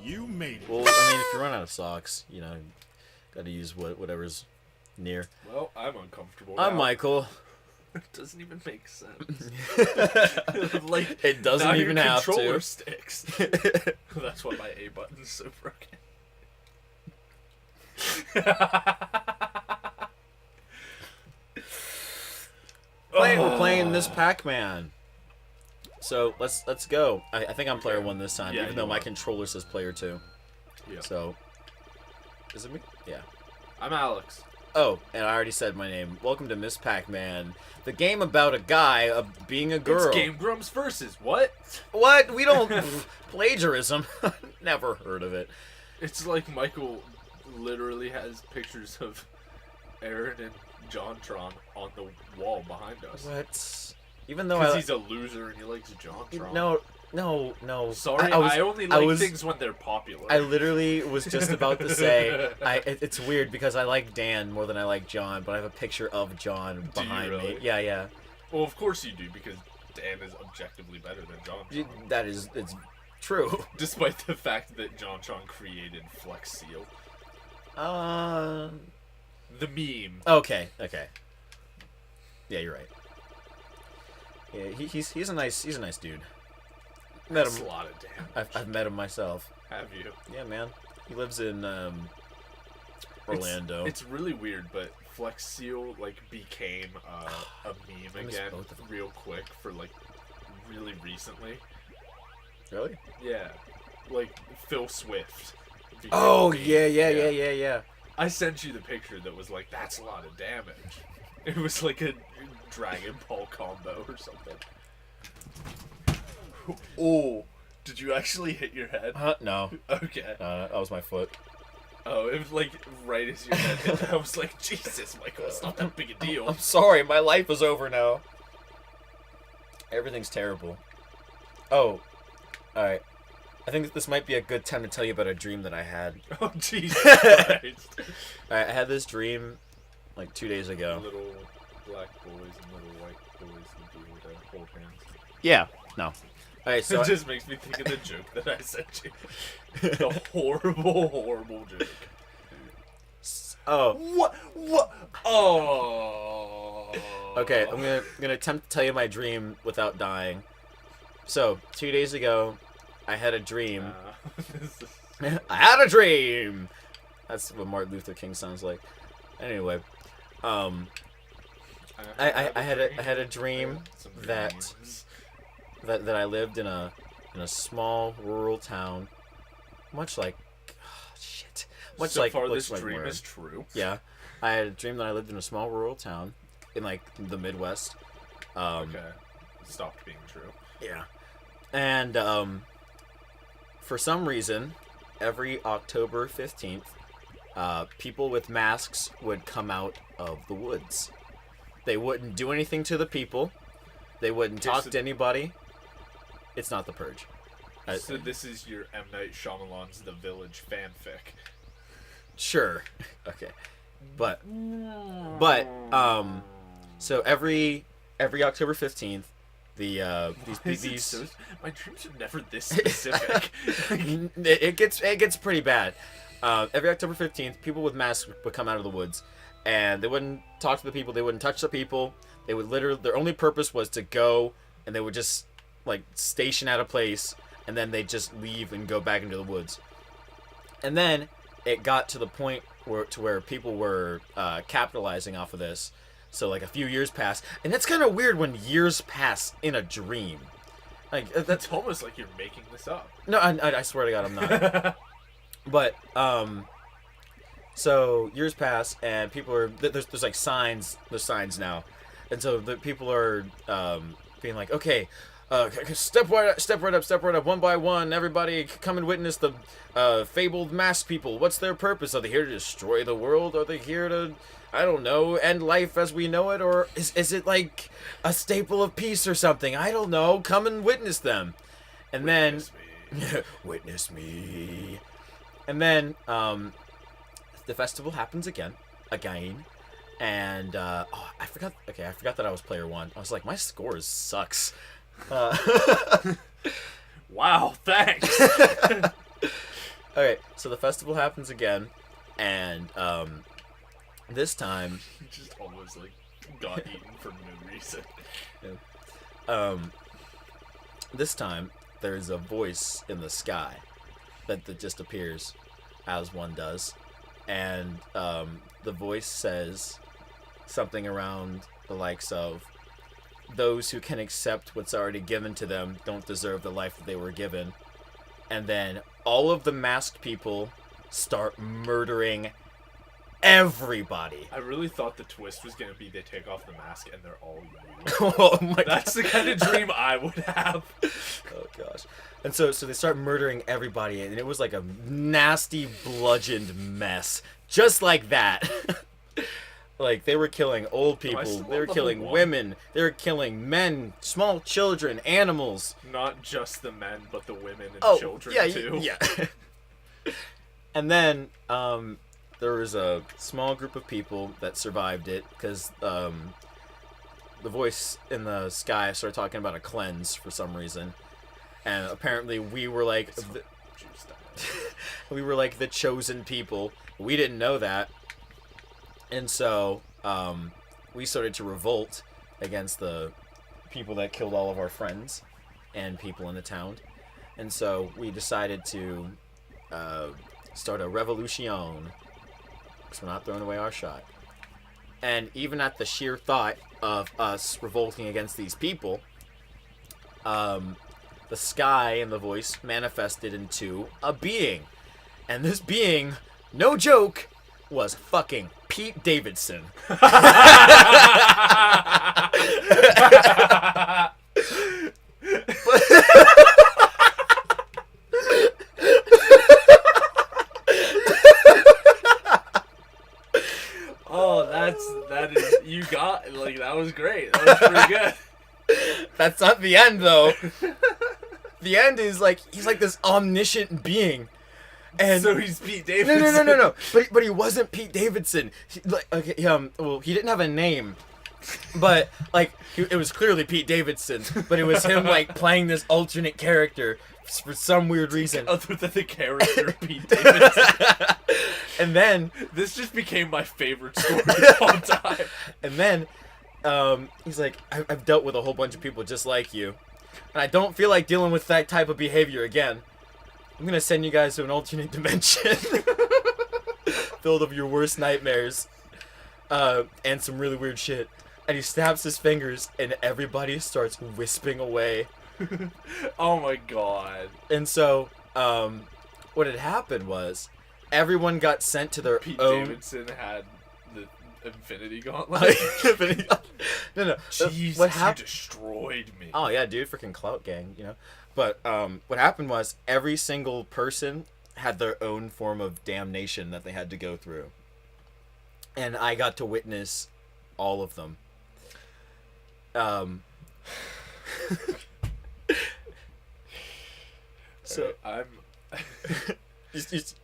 You made it. Well, I mean, if you run out of socks, you know, gotta use whatever's near. Well, I'm uncomfortable. I'm now. Michael. It doesn't even make sense. Like It doesn't now even your have controller to. sticks. That's why my A button's so broken. We're playing this Pac-Man. So let's go. I think I'm player 1 this time, Yeah, even though you my are. controller says player 2. Yeah. So, is it me? Yeah. I'm Alex. Oh, and I already said my name. Welcome to Miss Pac-Man, the game about a guy being a girl. It's Game Grumps versus what? What? We don't plagiarism. Never heard of it. It's like Michael literally has pictures of Aaron and JonTron on the wall behind us. What? Even though Because he's a loser and he likes JonTron. No. Sorry, I only like things when they're popular. I literally was just about to say, it's weird because I like Dan more than I like John, but I have a picture of John behind really? me. Yeah. Well, of course you do, because Dan is objectively better than JonTron. It's true. Despite the fact that JonTron created Flex Seal. The meme. Okay. Yeah, you're right. Yeah, he's a nice dude. Met That's him. a lot of damage. I've met him myself. Have you? Yeah, man. He lives in Orlando. It's really weird, but Flex Seal became a meme miss again both of them. real quick for really recently. Really? Yeah, like Phil Swift. became Oh a meme. yeah. I sent you the picture that was like, that's a lot of damage. It was like a Dragon Ball combo or something. Oh, did you actually hit your head? No. Okay. That was my foot. Oh, it was like right as your head hit. I was like, Jesus, Michael, it's not that big a deal. I'm sorry, my life is over now. Everything's terrible. Oh, alright. I think this might be a good time to tell you about a dream that I had. Oh, Jesus Christ. Alright, I had this dream like 2 days ago. Little black boys and little white boys who do the hold hands. Yeah, no. Alright, so It just makes me think of the joke that I sent you. The horrible joke. oh, What? Oh. okay, I'm gonna attempt to tell you my dream without dying. So, 2 days ago, I had a dream. I had a dream! That's what Martin Luther King sounds like. Anyway, I had a dream Some that dreams. that I lived in a small rural town, much like So far, looks this like dream where- is true. Yeah, I had a dream that I lived in a small rural town in like the Midwest. Okay. Stopped being true. Yeah, and for some reason, every October 15th, people with masks would come out of the woods. They wouldn't do anything to the people. They wouldn't talk to anybody. It's not The Purge. So this is your M. Night Shyamalan's The Village fanfic. Sure. Okay. But so every October 15th, these my dreams are never this specific. it gets pretty bad. Every October 15th, people with masks would come out of the woods, and they wouldn't talk to the people. They wouldn't touch the people. They would literally, their only purpose was to go, and they would just like station at a place, and then they'd just leave and go back into the woods. And then it got to the point where people were capitalizing off of this. So like a few years passed, and that's kind of weird when years pass in a dream. Like that's It's almost like you're making this up. no, I swear to God, I'm not. But so years pass, and people are there's like signs. There's signs now, and so the people are being like, okay, step right up, one by one. Everybody, come and witness the fabled masked people. What's their purpose? Are they here to destroy the world? Are they here to, I don't know, end life as we know it? Or is it like a staple of peace or something? I don't know. Come and witness them. And Witness then... witness me. And then the festival happens again. And, I forgot that I was player 1. I was like, my score Wow, thanks. So the festival happens again, and this time, He just almost like got eaten for no reason. this time there's a voice in the sky that just appears, as one does, and the voice says something around the likes of, "Those who can accept what's already given to them don't deserve the life that they were given." And then all of the masked people start murdering everybody. I really thought the twist was gonna be they take off the mask and they're all you. Oh my That's the kind of dream I would have. Oh gosh. And so they start murdering everybody, and it was like a nasty bludgeoned mess. Just like that. Like, they were killing old people, they were killing women, they were killing men, small children, animals. Not just the men, but the women and children too. Yeah. And then there was a small group of people that survived it, because the voice in the sky started talking about a cleanse for some reason. And apparently we were like we were like the chosen people. We didn't know that. And so we started to revolt against the people that killed all of our friends and people in the town. And so we decided to start a revolution, because we're not throwing away our shot. And even at the sheer thought of us revolting against these people, the sky and the voice manifested into a being. And this being, no joke, was fucking Pete Davidson. Oh, that is, you got, like, that was great. That was pretty good. That's not the end, though. The end is like, he's like this omniscient being. And so he's Pete Davidson. No. But he wasn't Pete Davidson. Well, he didn't have a name, but like it was clearly Pete Davidson. But it was him like playing this alternate character for some weird reason. Other than the character Pete Davidson. And then this just became my favorite story of all time. And then he's like, I've dealt with a whole bunch of people just like you, and I don't feel like dealing with that type of behavior again. I'm gonna send you guys to an alternate dimension filled of your worst nightmares and some really weird shit. And he snaps his fingers, and everybody starts wisping away. Oh my god. And so what had happened was everyone got sent to their Pete own... Davidson had the Infinity Gauntlet. No. Jesus, what happened? You destroyed me. Oh yeah, dude, freaking clout gang, you know. But what happened was every single person had their own form of damnation that they had to go through, and I got to witness all of them. So right,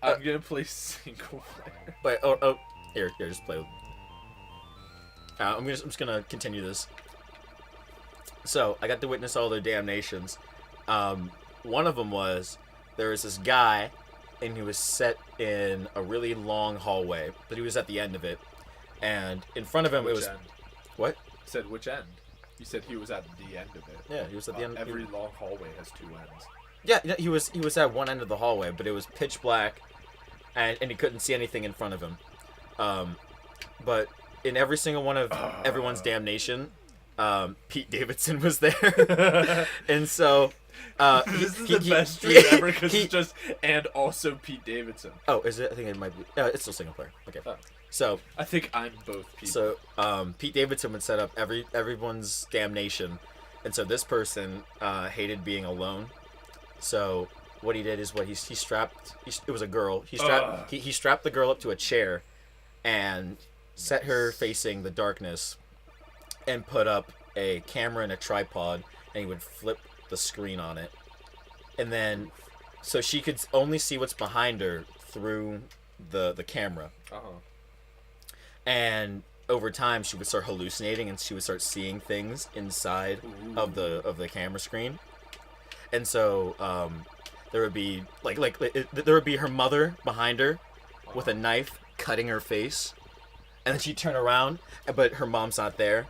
I'm gonna play single player. Wait, here, just play. I'm just gonna continue this. So I got to witness all their damnations. One of them was, there was this guy, and he was set in a really long hallway, but he was at the end of it, and in front of him Which it was end? What? You said which end? You said he was at the end of it. Yeah, he was at the end. Every long hallway has two ends. Yeah, he was at one end of the hallway, but it was pitch black, and he couldn't see anything in front of him. But in every single one of everyone's damnation, Pete Davidson was there, and so this is the best dream ever, because it's just and also Pete Davidson. Oh, is it? I think it might be. It's still single player. Okay. So I think I'm both people. So Pete Davidson would set up everyone's damnation, and so this person hated being alone. So what he did is he strapped. It was a girl. He strapped the girl up to a chair, and set her facing the darkness, and put up a camera and a tripod, and he would flip the screen on it, and then so she could only see what's behind her through the camera. And over time she would start hallucinating, and she would start seeing things inside of the camera screen. And so there would be there would be her mother behind her with a knife cutting her face, and then she'd turn around, but her mom's not there,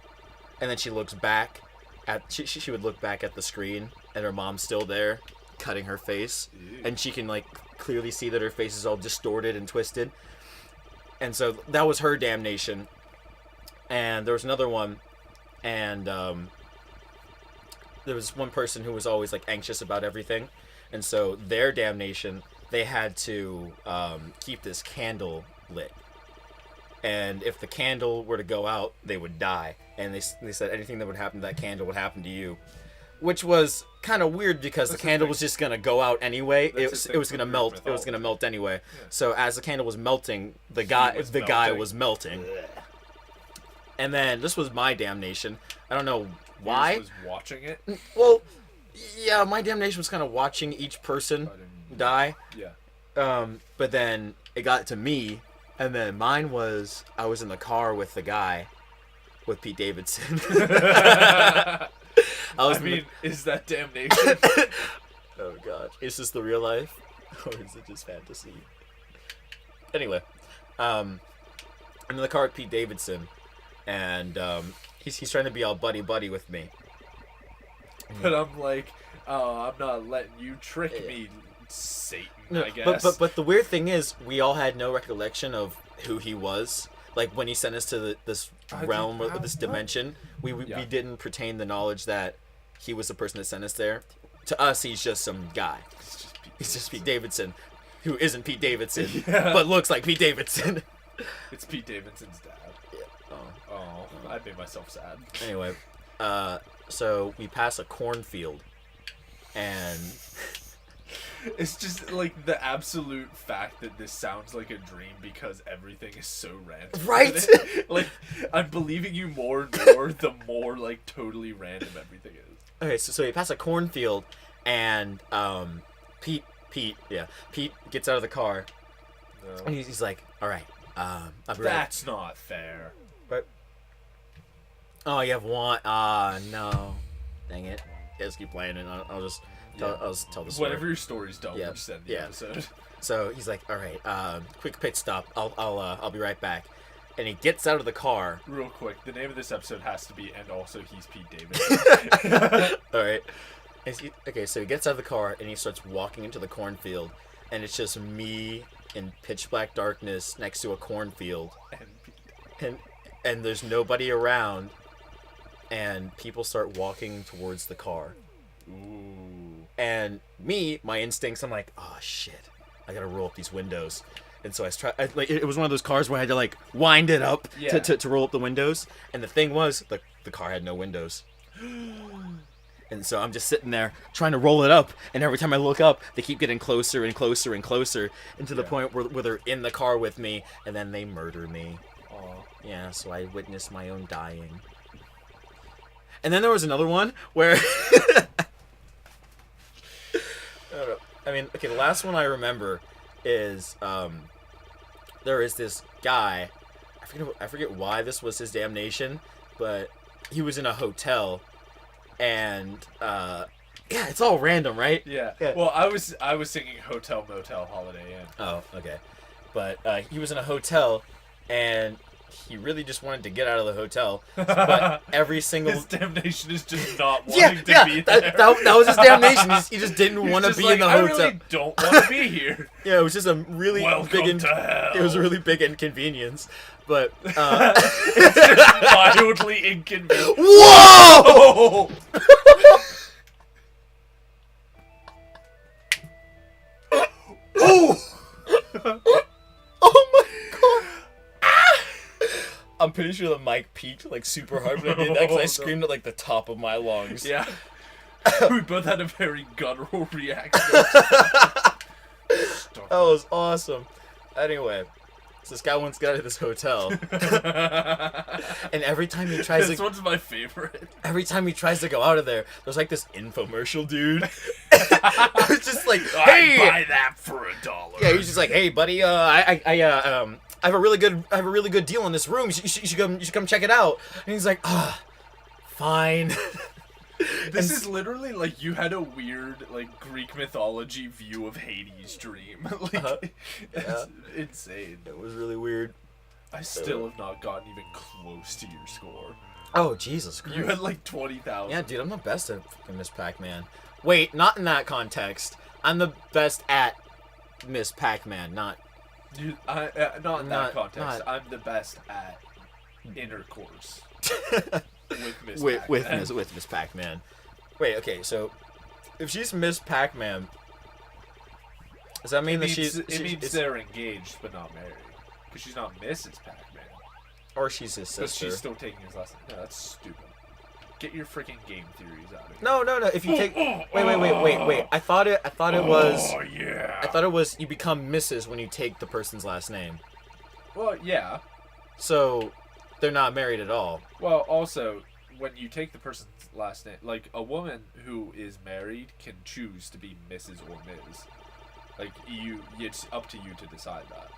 and then she looks back at she would look back at the screen, and her mom's still there cutting her face, and she can like clearly see that her face is all distorted and twisted. And so that was her damnation. And there was another one, and there was one person who was always like anxious about everything, and so their damnation, they had to keep this candle lit, and if the candle were to go out, they would die. And they said anything that would happen to that candle would happen to you, which was kind of weird because the candle was just gonna go out anyway. It was gonna melt. It was gonna melt anyway. Yeah. So as the candle was melting, the guy was melting. And then this was my damnation. I don't know why. Yours was watching it. Well, yeah, my damnation was kind of watching each person die. Yeah. But then it got to me, and then mine was I was in the car with the guy, with Pete Davidson. Is that damnation? Oh god, is this the real life, or is it just fantasy? Anyway, I'm in the car with Pete Davidson, and he's trying to be all buddy with me. But I'm like, oh, I'm not letting you trick me, Satan. No, I guess. But the weird thing is, we all had no recollection of who he was. Like when he sent us to this realm or this dimension, we didn't pertain the knowledge that he was the person that sent us there. To us, he's just some guy. He's just Pete Davidson, who isn't Pete Davidson, but looks like Pete Davidson. It's Pete Davidson's dad. Yeah. Oh, I made myself sad. Anyway, so we pass a cornfield, and it's just like the absolute fact that this sounds like a dream because everything is so random. Right? Like, I'm believing you more and more the more like totally random everything is. Okay, so we pass a cornfield, and Pete gets out of the car, and he's like, "All right, I'll be right." That's not fair. But oh, you have one. No, dang it. Yeah, just keep playing, and I'll just tell the story. Whatever your stories don't, we'll just end the episode. So he's like, "All right, quick pit stop. I'll be right back." And he gets out of the car. Real quick, the name of this episode has to be "And Also He's Pete Davidson." All right. Okay, so he gets out of the car and he starts walking into the cornfield, and it's just me in pitch black darkness next to a cornfield, and there's nobody around, and people start walking towards the car. Ooh. And my instincts, I'm like, oh shit, I gotta roll up these windows. And so it was one of those cars where I had to like wind it up to roll up the windows. And the thing was, the car had no windows. And so I'm just sitting there trying to roll it up. And every time I look up, they keep getting closer and closer and closer, and to the point where they're in the car with me, and then they murder me. Aww. Yeah, so I witnessed my own dying. And then there was another one where I mean, okay, the last one I remember is there is this guy, I forget why this was his damnation, but he was in a hotel, and yeah, it's all random, right? Yeah. Well, I was thinking hotel, motel, Holiday Inn. Oh, okay. But he was in a hotel, and he really just wanted to get out of the hotel. But every single his damnation is just not wanting to be there. That was his damnation. He just didn't want to be in the hotel. I really don't want to be here. Yeah, it was just a really Welcome to hell. It was a really big inconvenience. But it's just mildly inconvenient. Whoa! Oh! Oh my god! I'm pretty sure the mic peaked like super hard when I did that because I screamed at like the top of my lungs. Yeah. We both had a very guttural reaction. That was awesome. Anyway, so this guy once got out of this hotel, and every time he tries this one's my favorite. Every time he tries to go out of there, there's like this infomercial dude. It's just like, hey, I buy that for $1. Yeah, he's just like, hey, buddy, I have a really good deal on this room. You should come check it out. And he's like, fine. This is literally like you had a weird like Greek mythology view of Hades' dream. Like, that's insane. It was really weird. I still have not gotten even close to your score. Oh, Jesus Christ. You had like 20,000. Yeah, dude, I'm the best at fucking Miss Pac-Man. Wait, not in that context. I'm the best at Miss Pac-Man, not... Dude, not in that context. not- I'm the best at intercourse with Miss with Miss Pac-Man. Wait, okay, so if she's Miss Pac-Man, does that mean It means they're engaged but not married. Because she's not Mrs. Pac-Man. or she's his Because sister? she's still taking his last name. No, that's stupid. Get your freaking game theories out of here. No. If you take wait. I thought it was. Oh yeah. I thought it was you become Mrs. when you take the person's last name. Well, yeah. So they're not married at all. Well, also, when you take the person's last name, like a woman who is married can choose to be Mrs. or Ms. Like it's up to you to decide that.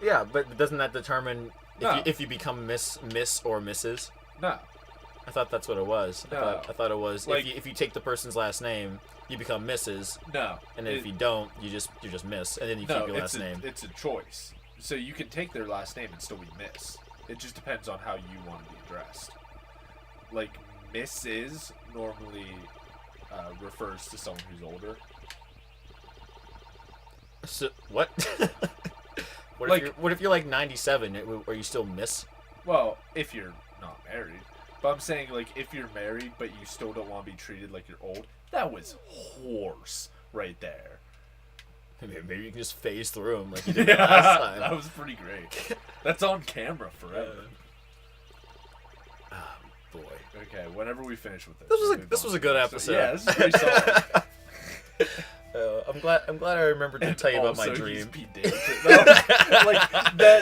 Yeah, but doesn't that determine No. if you become Miss or Mrs.? No. I thought that's what it was. No. I thought it was Like- if you take the person's last name, you become Mrs. No. And then if you don't, you're just Miss, and then you keep your last name. It's a choice. So you can take their last name and still be Miss. It just depends on how you want to be addressed. Like Mrs. normally refers to someone who's older. So, what? What if you're like 97? Are you still Miss? Well, if you're not married. But I'm saying, like, if you're married but you still don't want to be treated like you're old, that was horse right there. Maybe you can just phase through them like you did Yeah, last time. that was pretty great. That's on camera forever. Oh, boy. Okay, whenever we finish with this. This was a good episode. Yeah, this is pretty solid. I'm glad I remembered to tell you about my Also, dream. he's Pete Davidson. Like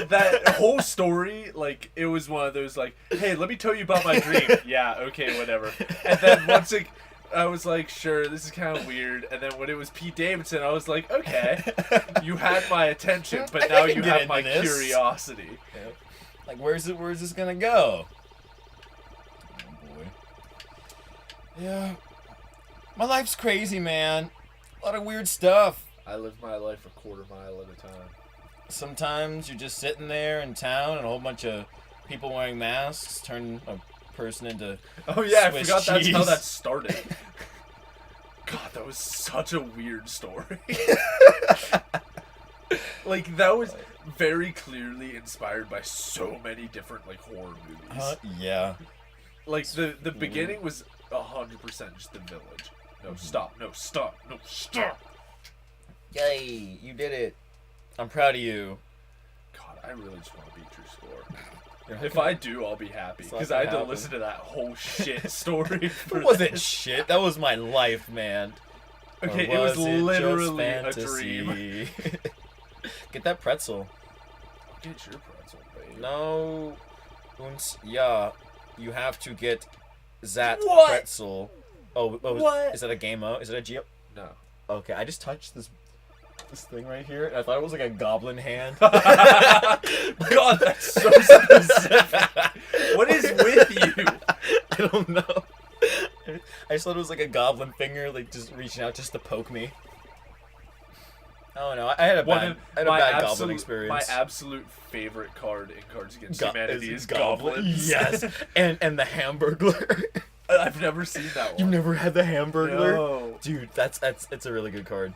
that whole story, like it was one of those like, hey, let me tell you about my dream. Yeah, okay, whatever. And then once I was like, sure, this is kind of weird. And then when it was Pete Davidson, I was like, okay, you had my attention, but now you have my curiosity. Yeah. Like, where's this gonna go? Oh boy. Yeah. My life's crazy, man. A lot of weird stuff. I live my life a quarter mile at a time. Sometimes you're just sitting there in town and a whole bunch of people wearing masks turn a person into Oh yeah, Swiss I forgot that's how cheese. that started. God, that was such a weird story. Like that was very clearly inspired by so many different like horror movies. Yeah. Like the beginning was 100% just the village. No, stop. No, stop. No, stop. Yay, you did it. I'm proud of you. God, I really just want to beat your score. If I do, I'll be happy. Because I had to listen to that whole shit story. It wasn't shit. That was my life, man. Okay, Or it was was it literally a just dream. fantasy? Get that pretzel. Get your pretzel, babe. No. Yeah. You have to get that What? pretzel. Oh, What? Is that a game-o? Is it a geo? No. Okay, I just touched this thing right here, and I thought it was like a goblin hand. God, that's so specific. What is with you? I don't know. I just thought it was like a goblin finger, like just reaching out just to poke me. I don't know. I had a bad goblin experience. My absolute favorite card in Cards Against Humanity is Goblin. Goblins. Yes, and the Hamburglar. I've never seen that one. You've never had the Hamburglar? No. Dude, it's a really good card.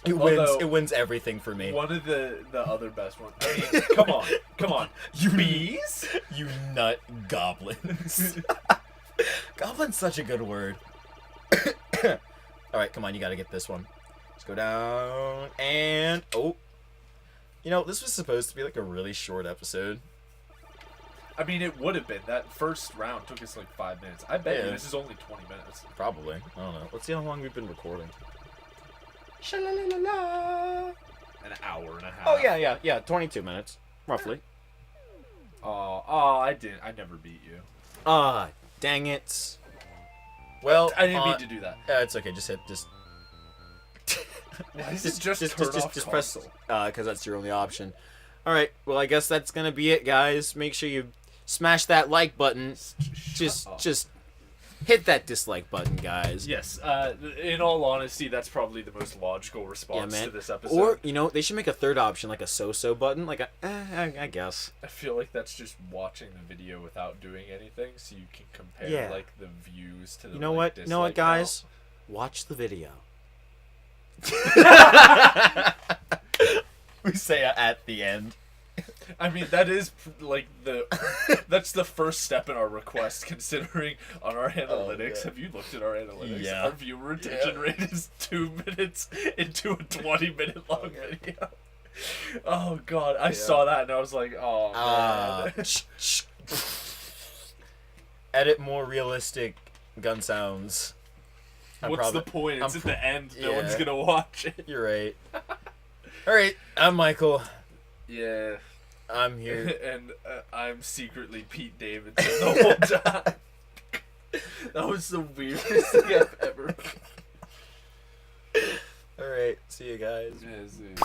Although, It wins everything for me. One of the other best ones. I mean, come on. You Bees? You nut goblins. Goblin's such a good word. Alright, come on, you gotta get this one. Let's go down and oh. You know, this was supposed to be like a really short episode. I mean, it would have been. That first round took us like 5 minutes. I bet you this is only 20 minutes. Probably. I don't know. Let's see how long we've been recording. Sha-la-la-la-la. An hour and a half. Oh, yeah. 22 minutes. Roughly. Oh, I never beat you. Dang it. Well, I didn't mean to do that. It's okay. Just Why is it just turn off press, console? because that's your only option. All right. Well, I guess that's gonna be it, guys. Make sure you smash that like button. Just hit that dislike button, guys. Yes. In all honesty, that's probably the most logical response to this episode. Or, you know, they should make a third option, like a so-so button, like a, I guess. I feel like that's just watching the video without doing anything, so you can compare like the views to the. You know what? You know what, guys? Watch the video. We say at the end. I mean, that is like that's the first step in our request, considering on our analytics. Have you looked at our analytics? Yeah. Our viewer retention rate is 2 minutes into a 20-minute long video. Oh god, I saw that and I was like, oh man. Edit more realistic gun sounds. What's the point? It's at the end. No one's gonna watch it. You're right. All right, I'm Michael. Yeah. I'm here. And I'm secretly Pete Davidson the whole time. That was the weirdest thing I've ever. All right, see you guys. Yeah, see you.